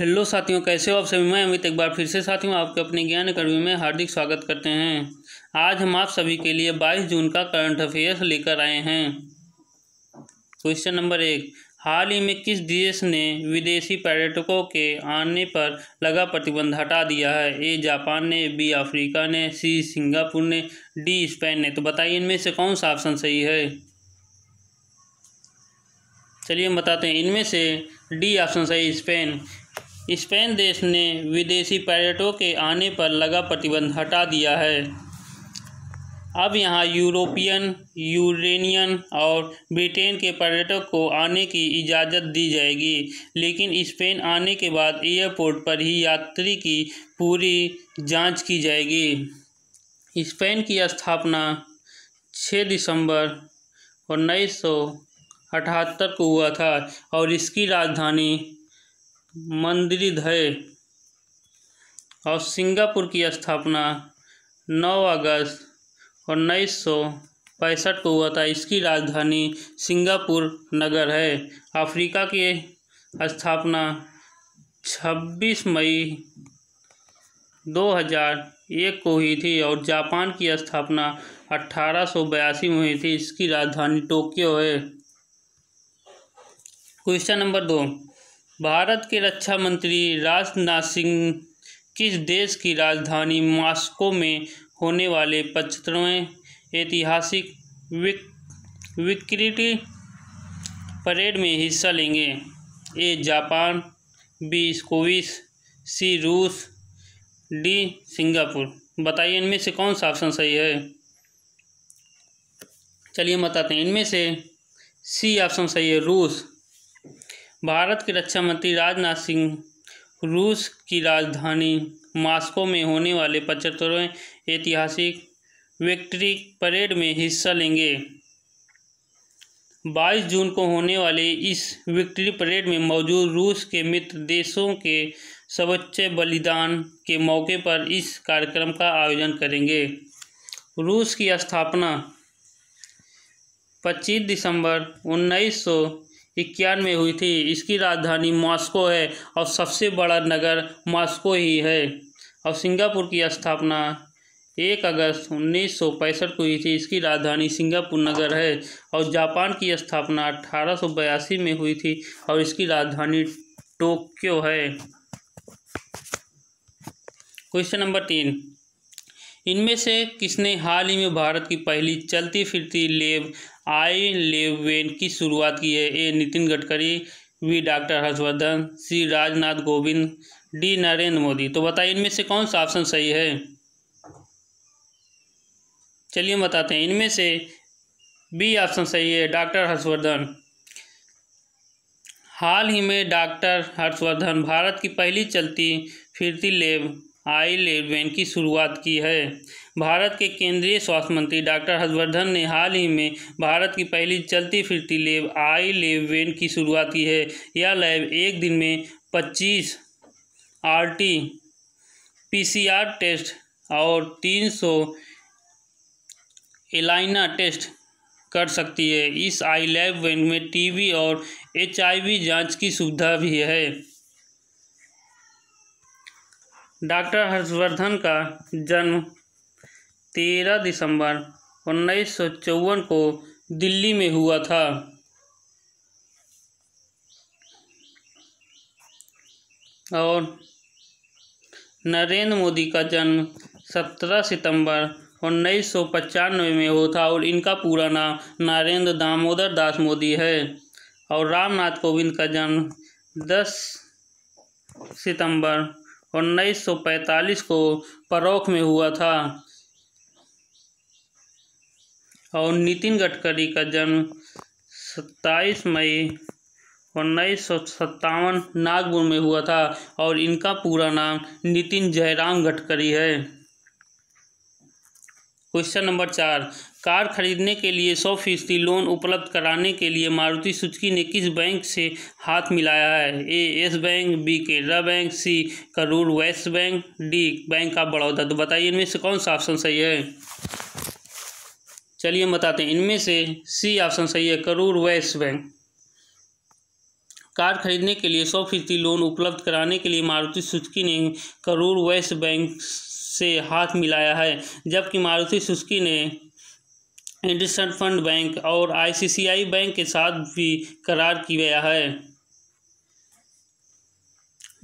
Hello साथियों, कैसे हो आप सभी। मैं अमित एक बार फिर से साथियों आपके अपने ज्ञान अकादमी में हार्दिक स्वागत करते हैं। आज हम आप सभी के लिए 22 जून का करंट अफेयर्स लेकर आए हैं। क्वेश्चन नंबर 1, हाल ही में किस देश ने विदेशी पर्यटकों के आने पर लगा प्रतिबंध हटा दिया है। ए जापान ने, बी अफ्रीका ने, सी सिंगापुर ने, डी स्पेन ने। तो बताइए इनमें से कौन सा ऑप्शन सही है। चलिए हम बताते हैं। इनमें से डी ऑप्शन सही, स्पेन। स्पेन देश ने विदेशी पर्यटकों के आने पर लगा प्रतिबंध हटा दिया है। अब यहाँ यूरोपियन, यूरेनियन और ब्रिटेन के पर्यटक को आने की इजाज़त दी जाएगी, लेकिन स्पेन आने के बाद एयरपोर्ट पर ही यात्री की पूरी जांच की जाएगी। स्पेन की स्थापना 6 दिसंबर 1978 को हुआ था और इसकी राजधानी मद्रिद है। और सिंगापुर की स्थापना 9 अगस्त 1965 को हुआ था। इसकी राजधानी सिंगापुर नगर है। अफ्रीका की स्थापना 26 मई 2001 को हुई थी और जापान की स्थापना 1882 में हुई थी। इसकी राजधानी टोक्यो है। क्वेश्चन नंबर 2, भारत के रक्षा मंत्री राजनाथ सिंह किस देश की राजधानी मॉस्को में होने वाले 75वें ऐतिहासिक विक्ट्री परेड में हिस्सा लेंगे। ए जापान, बी स्कोविस, सी रूस, डी सिंगापुर। बताइए इनमें से कौन सा ऑप्शन सही है। चलिए बताते हैं। इनमें से सी ऑप्शन सही है, रूस। भारत के रक्षा मंत्री राजनाथ सिंह रूस की राजधानी मॉस्को में होने वाले 75वें ऐतिहासिक विक्ट्री परेड में हिस्सा लेंगे। 22 जून को होने वाले इस विक्ट्री परेड में मौजूद रूस के मित्र देशों के सर्वोच्च बलिदान के मौके पर इस कार्यक्रम का आयोजन करेंगे। रूस की स्थापना 25 दिसंबर 1991 में हुई थी। इसकी राजधानी मॉस्को है और सबसे बड़ा नगर मॉस्को ही है। और सिंगापुर की स्थापना 1 अगस्त 1965 को हुई थी। इसकी राजधानी सिंगापुर नगर है। और जापान की स्थापना 1882 में हुई थी और इसकी राजधानी टोक्यो है। क्वेश्चन नंबर 3, इनमें से किसने हाल ही में भारत की पहली चलती फिरती लैब आई लैब वैन की शुरुआत की है। ए नितिन गडकरी, बी डॉक्टर हर्षवर्धन, सी राजनाथ कोविंद, डी नरेंद्र मोदी। तो बताइए इनमें से कौन सा ऑप्शन सही है। चलिए बताते हैं। इनमें से बी ऑप्शन सही है, डॉक्टर हर्षवर्धन। हाल ही में डॉक्टर हर्षवर्धन भारत की पहली चलती फिरती लैब आई लैब वैन की शुरुआत की है। भारत के केंद्रीय स्वास्थ्य मंत्री डॉक्टर हर्षवर्धन ने हाल ही में भारत की पहली चलती फिरती लैब आई लैब वैन की शुरुआत की है। यह लैब एक दिन में 25 RT-PCR टेस्ट और 300 एलाइना टेस्ट कर सकती है। इस आई लैब वैन में टीबी और HIV जांच की सुविधा भी है। डॉक्टर हर्षवर्धन का जन्म 13 दिसंबर 1954 को दिल्ली में हुआ था। और नरेंद्र मोदी का जन्म 17 सितंबर 1995 में हुआ था और इनका पूरा नाम नरेंद्र दामोदर दास मोदी है। और रामनाथ कोविंद का जन्म 10 सितंबर 1945 को परोख में हुआ था। और नितिन गडकरी का जन्म 27 मई 1957 नागपुर में हुआ था और इनका पूरा नाम नितिन जयराम गडकरी है। क्वेश्चन नंबर 4, कार खरीदने के लिए 100% लोन उपलब्ध कराने के लिए मारुति सुजुकी ने किस बैंक से हाथ मिलाया है। A Yes Bank, B Canara Bank, C Karur Vysya Bank, D Bank of Baroda. तो बताइए इनमें से कौन सा ऑप्शन सही है। चलिए हम बताते हैं। इनमें से सी ऑप्शन सही है, करूर वैश्य बैंक। कार खरीदने के लिए 100% लोन उपलब्ध कराने के लिए मारुति सुजुकी ने करूर वैश्य बैंक से हाथ मिलाया है, जबकि मारुति सुजुकी ने इंडसइंड बैंक और आईसीआईसीआई बैंक के साथ भी करार किया है।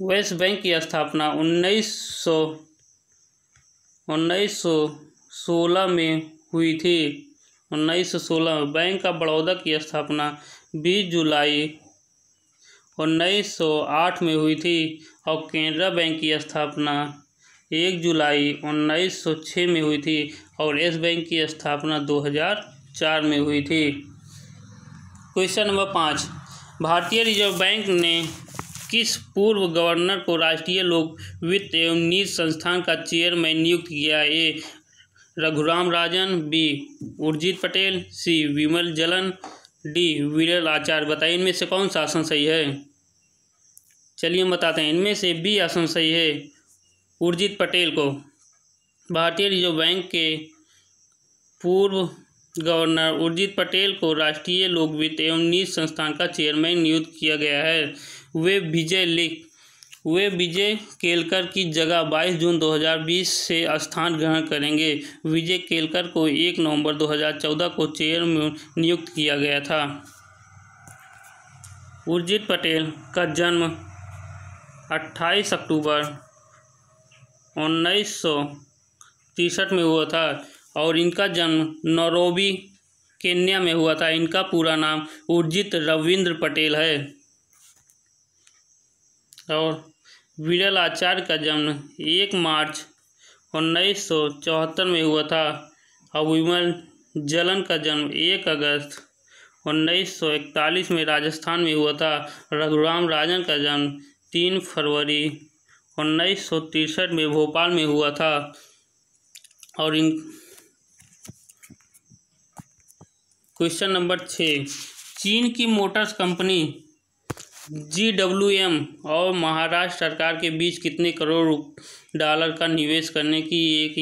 वैश्य बैंक की स्थापना 1916 में हुई थी। 1916 बैंक ऑफ बड़ौदा की स्थापना 20 जुलाई 1908 में हुई थी और केनरा बैंक की स्थापना 1 जुलाई 1906 में हुई थी और येस बैंक की स्थापना 2004 में हुई थी। क्वेश्चन नंबर 5, भारतीय रिजर्व बैंक ने किस पूर्व गवर्नर को राष्ट्रीय लोक वित्त एवं नीति संस्थान का चेयरमैन नियुक्त किया? ए रघुराम राजन, बी उर्जित पटेल, सी विमल जलन, डी विरल आचार्य। बताइए इनमें से कौन सा आसन सही है? चलिए हम बताते हैं, इनमें से बी आसन सही है। उर्जित पटेल को भारतीय रिजर्व बैंक के पूर्व गवर्नर उर्जित पटेल को राष्ट्रीय लोक वित्त एवं नीति संस्थान का चेयरमैन नियुक्त किया गया है। वे विजय केलकर की जगह 22 जून 2020 से स्थान ग्रहण करेंगे। विजय केलकर को 1 नवंबर 2014 को चेयरमैन नियुक्त किया गया था। उर्जित पटेल का जन्म 28 अक्टूबर 1963 में हुआ था और इनका जन्म नैरोबी केन्या में हुआ था। इनका पूरा नाम उर्जित रविंद्र पटेल है। और विरल आचार्य का जन्म 1 मार्च 1974 में हुआ था और विमल जलन का जन्म 1 अगस्त 1941 में राजस्थान में हुआ था। रघुराम राजन का जन्म 3 फरवरी 1963 में भोपाल में हुआ था। और इन क्वेश्चन नंबर 6, चीन की मोटर्स कंपनी GWM और महाराष्ट्र सरकार के बीच कितने करोड़ डॉलर का निवेश करने की एक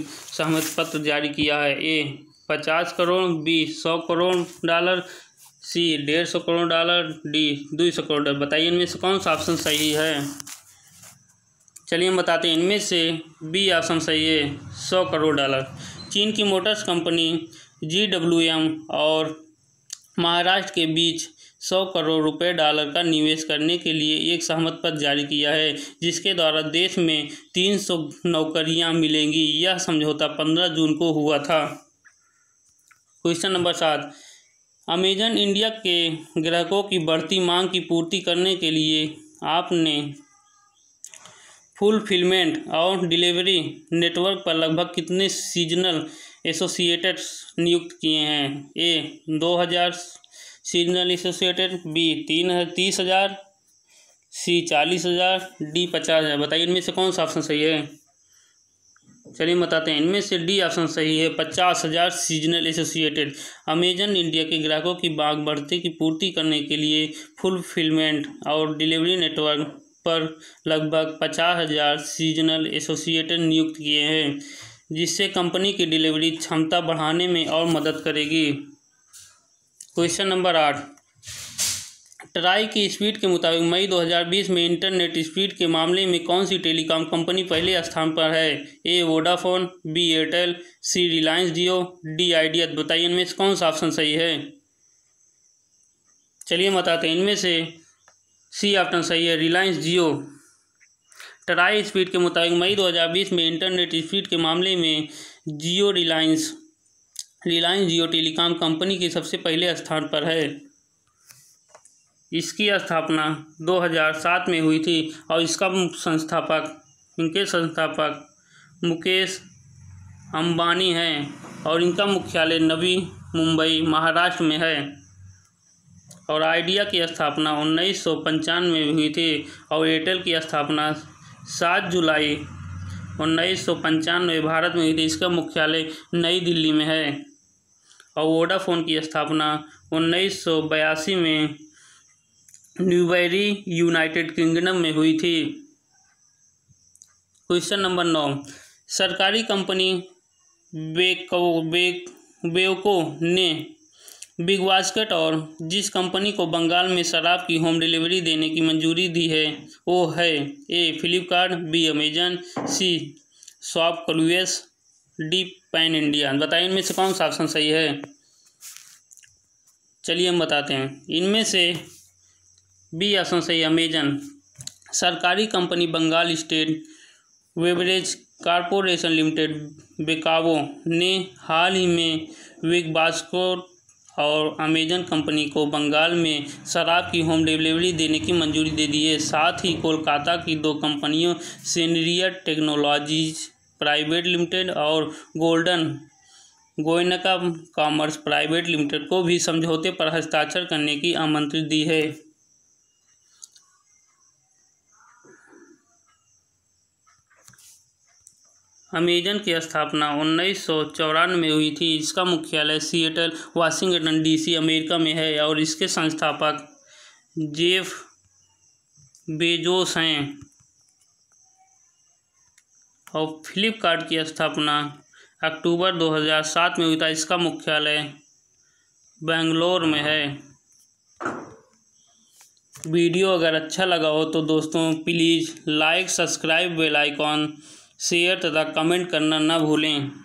सहमति पत्र जारी किया है? ए 50 करोड़, बी 100 करोड़ डॉलर, सी 150 crore dollar, D 200 crore dollar. बताइए इनमें से कौन सा ऑप्शन सही है? चलिए हम बताते हैं, इनमें से बी ऑप्शन सही है, 100 करोड़ डॉलर। चीन की मोटर्स कंपनी GWM और महाराष्ट्र के बीच 100 करोड़ रुपए डॉलर का निवेश करने के लिए एक सहमति पत्र जारी किया है, जिसके द्वारा देश में 300 नौकरियां मिलेंगी। यह समझौता 15 जून को हुआ था। क्वेश्चन नंबर 7, अमेजन इंडिया के ग्राहकों की बढ़ती मांग की पूर्ति करने के लिए आपने फुलफिलमेंट और डिलीवरी नेटवर्क पर लगभग कितने सीजनल एसोसिएट्स नियुक्त किए हैं? ए 2000 सीजनल एसोसिएटेड, बी 30,000, सी 40,000, डी 50,000। बताइए इनमें से कौन सा ऑप्शन सही है? चलिए बताते हैं, इनमें से डी ऑप्शन सही है, 50,000 सीजनल एसोसिएटेड। अमेजन इंडिया के ग्राहकों की मांग बढ़ते की पूर्ति करने के लिए फुलफिलमेंट और डिलीवरी नेटवर्क पर लगभग 50,000 सीजनल एसोसिएटेड नियुक्त किए हैं, जिससे कंपनी की डिलीवरी क्षमता बढ़ाने में और मदद करेगी। क्वेश्चन नंबर 8, ट्राई की स्पीड के मुताबिक मई 2020 में इंटरनेट स्पीड के मामले में कौन सी टेलीकॉम कंपनी पहले स्थान पर है? ए वोडाफोन, बी एयरटेल, सी रिलायंस जियो, डी आइडिया। बताइए इनमें से कौन सा ऑप्शन सही है? चलिए बताते हैं, इनमें से सी ऑप्शन सही है, रिलायंस जियो। ट्राई स्पीड के मुताबिक मई 2020 में इंटरनेट स्पीड के मामले में रिलायंस जियो टेलीकॉम कंपनी के सबसे पहले स्थान पर है। इसकी स्थापना 2007 में हुई थी और इनके संस्थापक मुकेश अंबानी हैं और इनका मुख्यालय नवी मुंबई महाराष्ट्र में है। और आइडिया की स्थापना 1995 में हुई थी और एयरटेल की स्थापना 7 जुलाई 1995 में भारत में हुई थी। इसका मुख्यालय नई दिल्ली में है। और वोडाफोन की स्थापना 1982 में न्यूबरी यूनाइटेड किंगडम में हुई थी। क्वेश्चन नंबर 9, सरकारी कंपनी बेवको ने बिग बास्केट और जिस कंपनी को बंगाल में शराब की होम डिलीवरी देने की मंजूरी दी है वो है ए फ्लिपकार्ट, बी अमेजन, सी शॉपक्लूज, डी पैन इंडिया। बताइए इनमें से कौन सा ऑप्शन सही है। चलिए हम बताते हैं। इनमें से बी ऑप्शन सही, अमेजन। सरकारी company Bengal State Beverage Corporation Limited बेकावो ने हाल ही में बिग बास्केट और अमेजन कंपनी को बंगाल में शराब की होम डिलीवरी देने की मंजूरी दे दी है। साथ ही कोलकाता की दो कंपनियों सीनियर टेक्नोलॉजीज प्राइवेट लिमिटेड और golden Goenka commerce private limited को भी समझौते पर हस्ताक्षर करने की आमंत्रित दी है। अमेजन की स्थापना 1994 में हुई थी। इसका मुख्यालय सिएटल वाशिंगटन डीसी अमेरिका में है और इसके संस्थापक जेफ बेजोस हैं। और फ्लिपकार्ट की स्थापना अक्टूबर 2007 में हुई था। इसका मुख्यालय बेंगलोर में है। वीडियो अगर अच्छा लगा हो तो दोस्तों please like, subscribe, bell icon, share तथा कमेंट करना ना भूलें।